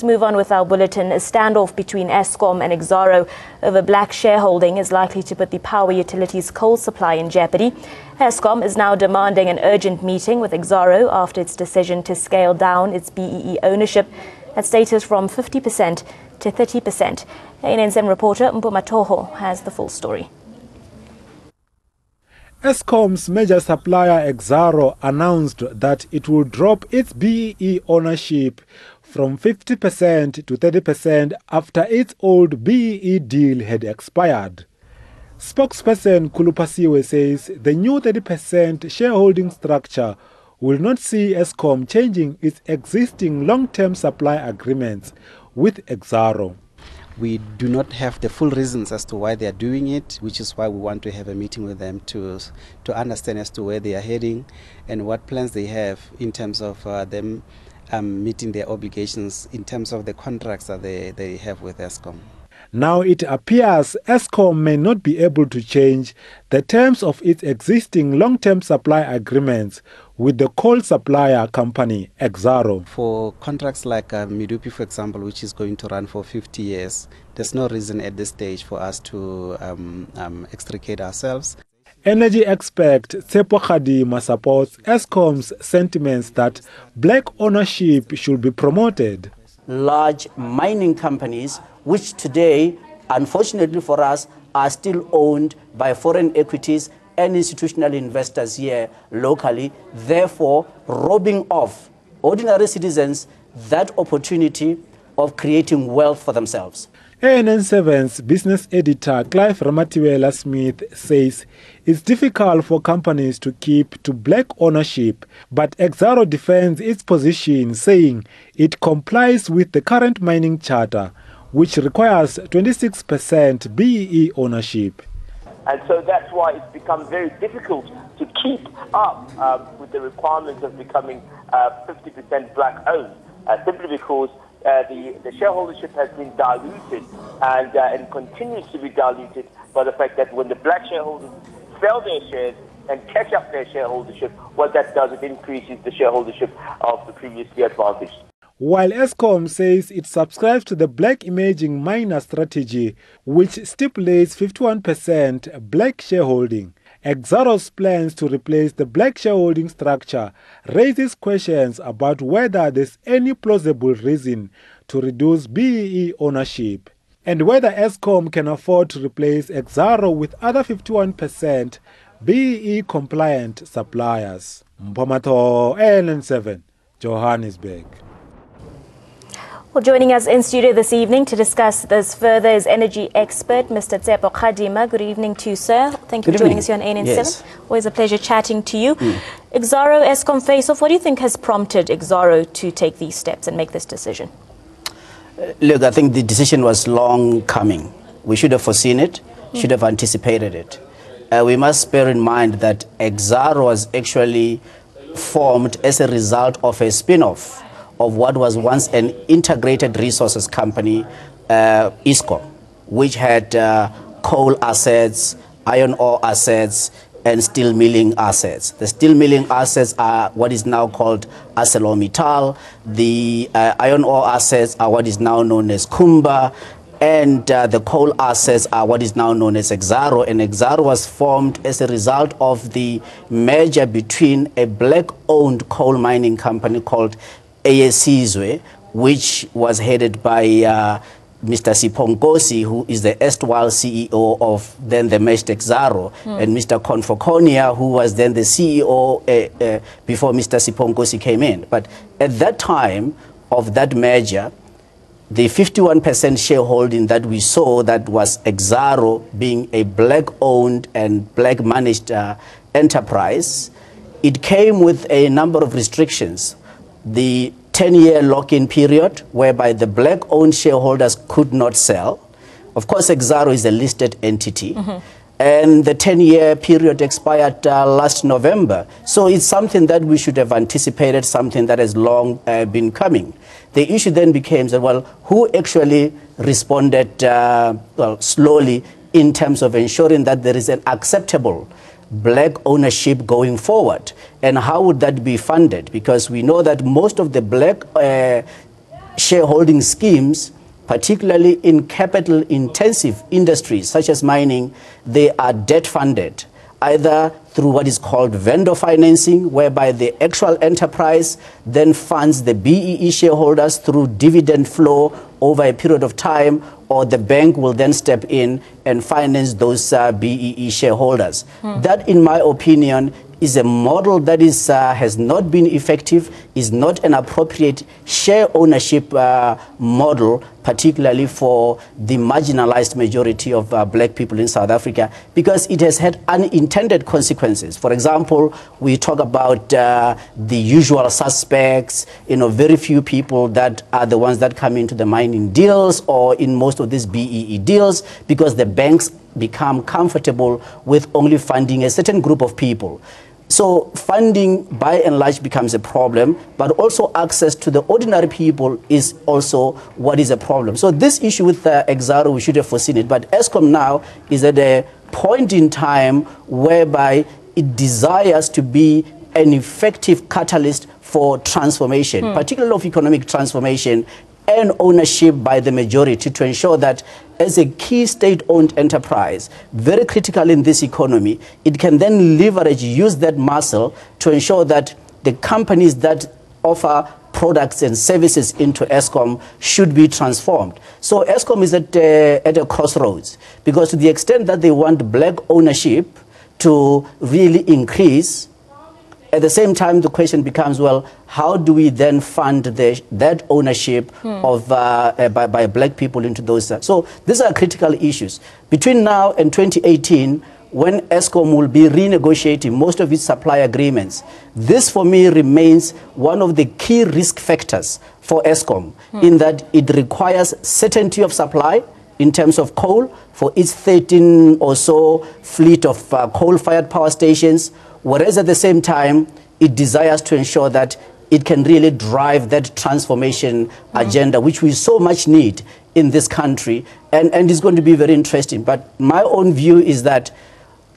Let's move on with our bulletin. A standoff between Eskom and Exxaro over black shareholding is likely to put the power utilities' coal supply in jeopardy. Eskom is now demanding an urgent meeting with Exxaro after its decision to scale down its BEE ownership at status from 50% to 30%. ANN reporter Mpuma Toho has the full story. Eskom's major supplier Exxaro announced that it will drop its BEE ownership from 50% to 30% after its old BEE deal had expired. Spokesperson Kulupasiwe says the new 30% shareholding structure will not see Eskom changing its existing long-term supply agreements with Exxaro. We do not have the full reasons as to why they are doing it, which is why we want to have a meeting with them to understand as to where they are heading and what plans they have in terms of them meeting their obligations in terms of the contracts that they have with Eskom. Now it appears Eskom may not be able to change the terms of its existing long-term supply agreements with the coal supplier company Exxaro. For contracts like Medupi, for example, which is going to run for 50 years, there's no reason at this stage for us to extricate ourselves. Energy expert Tshepo Kgadima supports Eskom's sentiments that black ownership should be promoted. Large mining companies, which today, unfortunately for us, are still owned by foreign equities and institutional investors here locally, therefore robbing off ordinary citizens that opportunity of creating wealth for themselves. ANN7's business editor Clive Ramatiwela Smith says it's difficult for companies to keep to black ownership, but Exxaro defends its position, saying it complies with the current mining charter, which requires 26% BEE ownership. And so that's why it's become very difficult to keep up with the requirements of becoming 50% black owned, simply because the shareholdership has been diluted and continues to be diluted by the fact that when the black shareholders sell their shares and catch up their shareholdership, what that does, it increases the shareholdership of the previously advantaged. While Eskom says it subscribes to the black emerging miner strategy, which stipulates 51% black shareholding, Exxaro's plans to replace the black shareholding structure raises questions about whether there's any plausible reason to reduce BEE ownership, and whether Eskom can afford to replace Exxaro with other 51% BEE compliant suppliers. Mpuma Toho, ANN7, Johannesburg. Well, joining us in studio this evening to discuss this further is energy expert Mr. Tshepo Kgadima. Good evening to you, sir. Thank you for joining us here on ANN7. Yes. Always a pleasure chatting to you. Exxaro, Eskom face-off, what do you think has prompted Exxaro to take these steps and make this decision? Look, I think the decision was long coming. We should have foreseen it, should have anticipated it. We must bear in mind that Exxaro was actually formed as a result of a spin-off of what was once an integrated resources company, Eskom, which had coal assets, iron ore assets, and steel milling assets. The steel milling assets are what is now called ArcelorMittal. The iron ore assets are what is now known as Kumba. And the coal assets are what is now known as Exxaro. And Exxaro was formed as a result of the merger between a black-owned coal mining company called Eyesizwe, which was headed by Mr. Sipho Nkosi, who is the erstwhile CEO of then the merged Exxaro, and Mr. Konfokonia, who was then the CEO before Mr. Sipho Nkosi came in. But at that time of that merger, the 51% shareholding that we saw, that was Exxaro being a black-owned and black-managed enterprise, it came with a number of restrictions. The 10-year lock-in period, whereby the black-owned shareholders could not sell. Of course, Exxaro is a listed entity. And the 10-year period expired last November. So it's something that we should have anticipated, something that has long been coming. The issue then became that, well, who actually responded slowly in terms of ensuring that there is an acceptable black ownership going forward, and how would that be funded? Because we know that most of the black shareholding schemes, particularly in capital-intensive industries such as mining, they are debt-funded, either through what is called vendor financing, whereby the actual enterprise then funds the BEE shareholders through dividend flow over a period of time, or the bank will then step in and finance those BEE shareholders. That, in my opinion, is a model that has not been effective, is not an appropriate share ownership model, particularly for the marginalized majority of black people in South Africa, because it has had unintended consequences. For example, we talk about the usual suspects, very few people that are the ones that come into the mining deals or in most of these BEE deals, because the banks become comfortable with only funding a certain group of people. So funding, by and large, becomes a problem, but also access to the ordinary people is also what is a problem. So this issue with Exxaro, we should have foreseen it, but Eskom now is at a point in time whereby it desires to be an effective catalyst for transformation, particularly of economic transformation and ownership by the majority, to ensure that as a key state-owned enterprise, very critical in this economy, it can then leverage, use that muscle to ensure that the companies that offer products and services into Eskom should be transformed. So Eskom is at a crossroads, because to the extent that they want black ownership to really increase, at the same time, the question becomes, well, how do we then fund that ownership of by black people into those? So these are critical issues. Between now and 2018, when Eskom will be renegotiating most of its supply agreements, this for me remains one of the key risk factors for Eskom, in that it requires certainty of supply in terms of coal for its 13 or so fleet of coal-fired power stations, whereas at the same time, it desires to ensure that it can really drive that transformation agenda, which we so much need in this country, and it's going to be very interesting. But my own view is that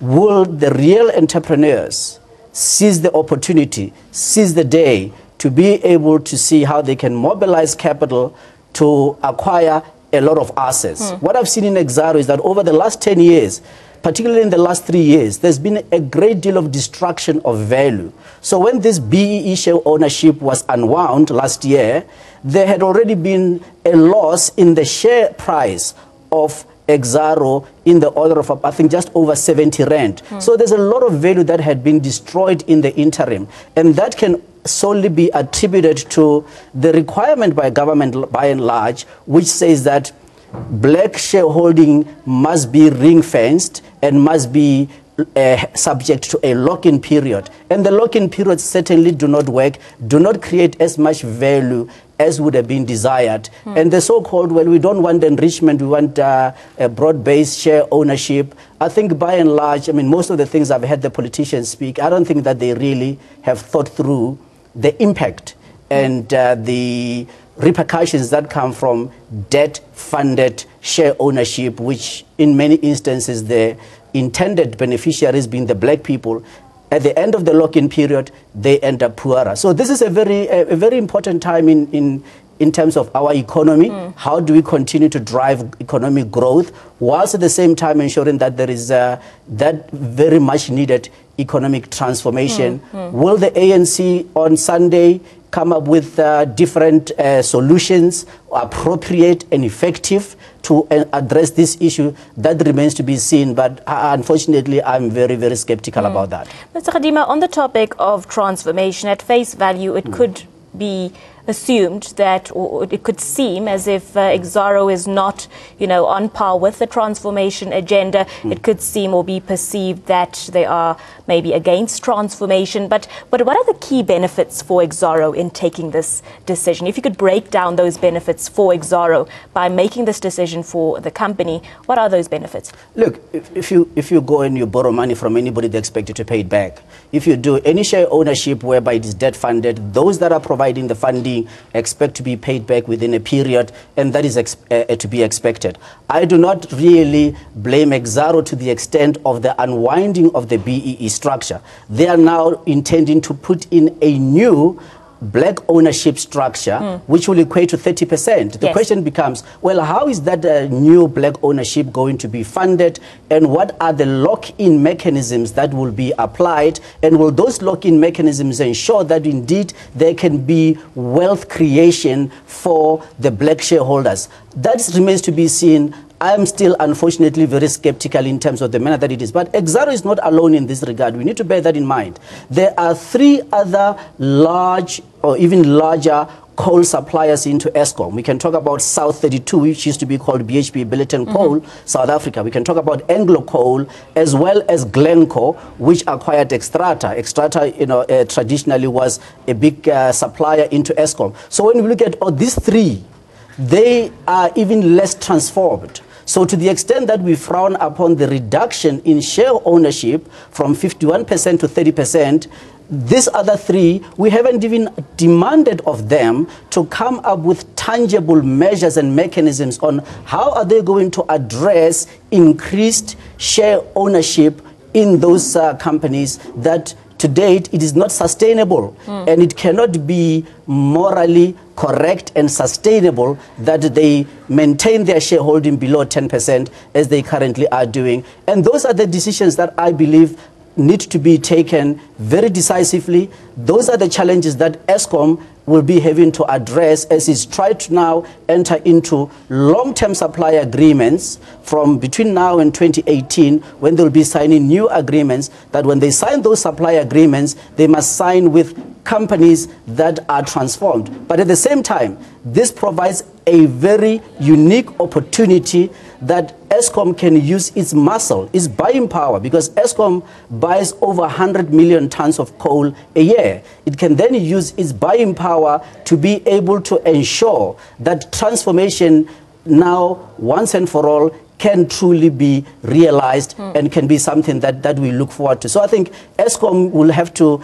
will the real entrepreneurs seize the opportunity, seize the day, to be able to see how they can mobilize capital to acquire a lot of assets. What I've seen in Exxaro is that over the last 10 years, particularly in the last 3 years, there's been a great deal of destruction of value. So when this BEE share ownership was unwound last year, there had already been a loss in the share price of Exxaro in the order of, I think, just over 70 rand. So there's a lot of value that had been destroyed in the interim, and that can solely be attributed to the requirement by government, by and large, which says that black shareholding must be ring-fenced and must be subject to a lock-in period. And the lock-in periods certainly do not work, do not create as much value as would have been desired. And the so-called, well, we don't want enrichment, we want a broad-based share ownership. I think by and large, I mean, most of the things I've had the politicians speak, I don't think that they really have thought through the impact and the repercussions that come from debt-funded share ownership, which in many instances the intended beneficiaries being the black people. At the end of the lock-in period, they end up poorer. So this is a very important time in terms of our economy. How do we continue to drive economic growth, whilst at the same time ensuring that there is that very much needed economic transformation? Will the ANC on Sunday come up with different solutions, appropriate and effective, to address this issue? That remains to be seen, but unfortunately I'm very, very skeptical about that. Mr. Khadima, on the topic of transformation, at face value it could be assumed that, or it could seem as if Exxaro is not, on par with the transformation agenda. It could seem or be perceived that they are maybe against transformation. But what are the key benefits for Exxaro in taking this decision? If you could break down those benefits for Exxaro by making this decision for the company, what are those benefits? Look, if you go and you borrow money from anybody, they expect you to pay it back. If you do any share ownership whereby it is debt funded, those that are providing the funding expect to be paid back within a period, and that is to be expected. I do not really blame Exxaro to the extent of the unwinding of the BEE structure. They are now intending to put in a new black ownership structure, which will equate to 30%. The question becomes, well, how is that new black ownership going to be funded, and what are the lock-in mechanisms that will be applied, and will those lock-in mechanisms ensure that indeed there can be wealth creation for the black shareholders? That remains to be seen. I am still, unfortunately, very skeptical in terms of the manner that it is. But Exxaro is not alone in this regard. We need to bear that in mind. There are 3 other large or even larger coal suppliers into Eskom. We can talk about South 32, which used to be called BHP Billiton Coal, South Africa. We can talk about Anglo Coal, as well as Glencore, which acquired Xstrata. Xstrata, traditionally was a big supplier into Eskom. So when we look at these 3, they are even less transformed. So to the extent that we frown upon the reduction in share ownership from 51% to 30%, these other 3, we haven't even demanded of them to come up with tangible measures and mechanisms on how are they going to address increased share ownership in those companies that to date it is not sustainable, and it cannot be morally correct and sustainable that they maintain their shareholding below 10% as they currently are doing. And those are the decisions that I believe need to be taken very decisively. Those are the challenges that Eskom will be having to address as it's tried to now enter into long-term supply agreements from between now and 2018, when they'll be signing new agreements, that when they sign those supply agreements, they must sign with companies that are transformed. But at the same time, this provides a very unique opportunity that Eskom can use its muscle, its buying power, because Eskom buys over 100 million tons of coal a year. It can then use its buying power to be able to ensure that transformation now, once and for all, can truly be realized and can be something that we look forward to. So I think Eskom will have to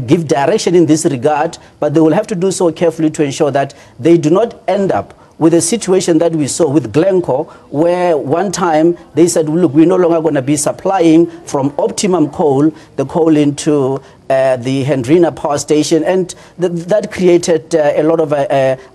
give direction in this regard, but they will have to do so carefully to ensure that they do not end up with a situation that we saw with Glencore, where one time they said, look, we're no longer going to be supplying from Optimum Coal, the coal into the Hendrina power station, and that created a lot of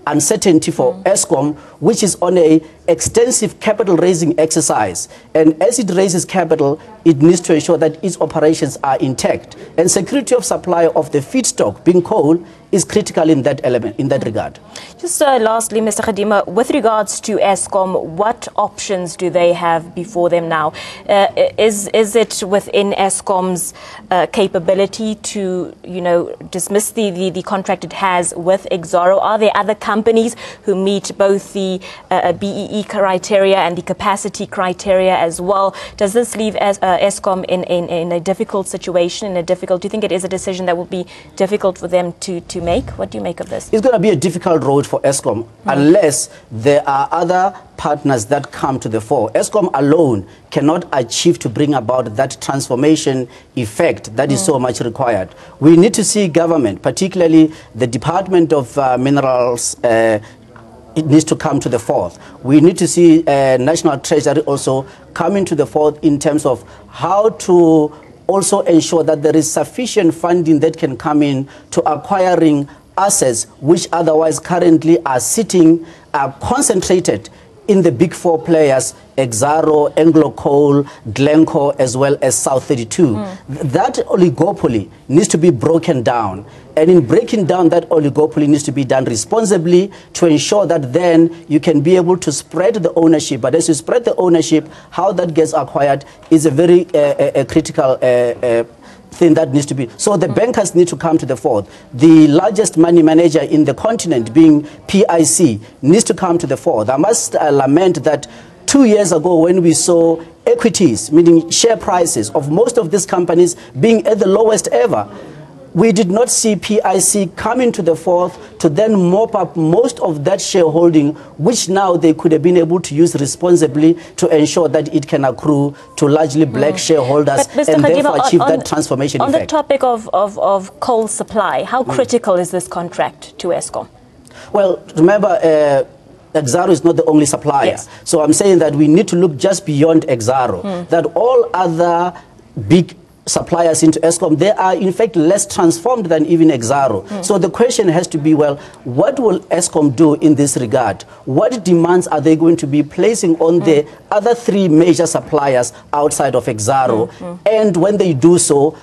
uncertainty for Eskom, which is on a extensive capital raising exercise. And as it raises capital, it needs to ensure that its operations are intact. And security of supply of the feedstock, being coal, is critical in that element, in that regard. Just lastly, Mr. Khadima, with regards to Eskom, what options do they have before them now? Is it within Eskom's capability to, dismiss the contract it has with Exxaro? Are there other companies who meet both the BEE criteria and the capacity criteria as well? Does this leave Eskom in a difficult situation, do you think it is a decision that will be difficult for them to make? What do you make of this? It's going to be a difficult road for Eskom unless there are other partners that come to the fore. Eskom alone cannot achieve to bring about that transformation effect that is so much required. We need to see government, particularly the Department of Minerals, it needs to come to the fore. We need to see National Treasury also coming to the fore in terms of how to also ensure that there is sufficient funding that can come in to acquiring assets which otherwise currently are sitting, are concentrated in the big 4 players, Exxaro, Anglo Coal, Glencore, as well as South 32. That oligopoly needs to be broken down. And in breaking down that oligopoly needs to be done responsibly to ensure that then you can be able to spread the ownership. But as you spread the ownership, how that gets acquired is a very critical thing that needs to be. So the bankers need to come to the fore. The largest money manager in the continent, being PIC, needs to come to the fore. I must lament that 2 years ago, when we saw equities, meaning share prices of most of these companies being at the lowest ever, we did not see PIC coming to the fore to then mop up most of that shareholding, which now they could have been able to use responsibly to ensure that it can accrue to largely black shareholders and therefore achieve that transformation effect. On the topic of coal supply, how critical is this contract to Eskom? Well, remember, Exxaro is not the only supplier. Yes. So I'm saying that we need to look just beyond Exxaro, that all other big suppliers into Eskom, they are in fact less transformed than even Exxaro. So the question has to be, well, what will Eskom do in this regard? What demands are they going to be placing on the other three major suppliers outside of Exxaro? And when they do so,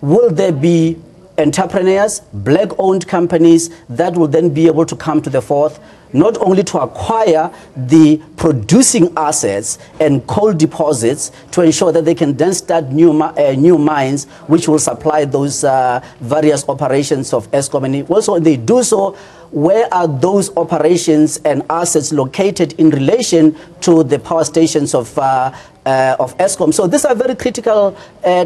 will there be entrepreneurs, black-owned companies that will then be able to come to the forth, not only to acquire the producing assets and coal deposits to ensure that they can then start new mines which will supply those various operations of Eskom. And also they do so, where are those operations and assets located in relation to the power stations of Eskom? So these are very critical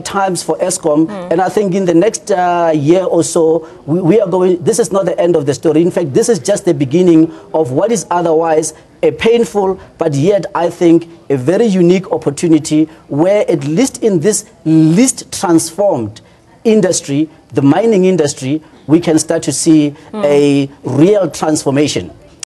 times for Eskom, and I think in the next year or so, we are going, this is not the end of the story. In fact, this is just the beginning of what is otherwise a painful, but yet I think a very unique opportunity where at least in this least transformed industry, the mining industry, we can start to see a real transformation.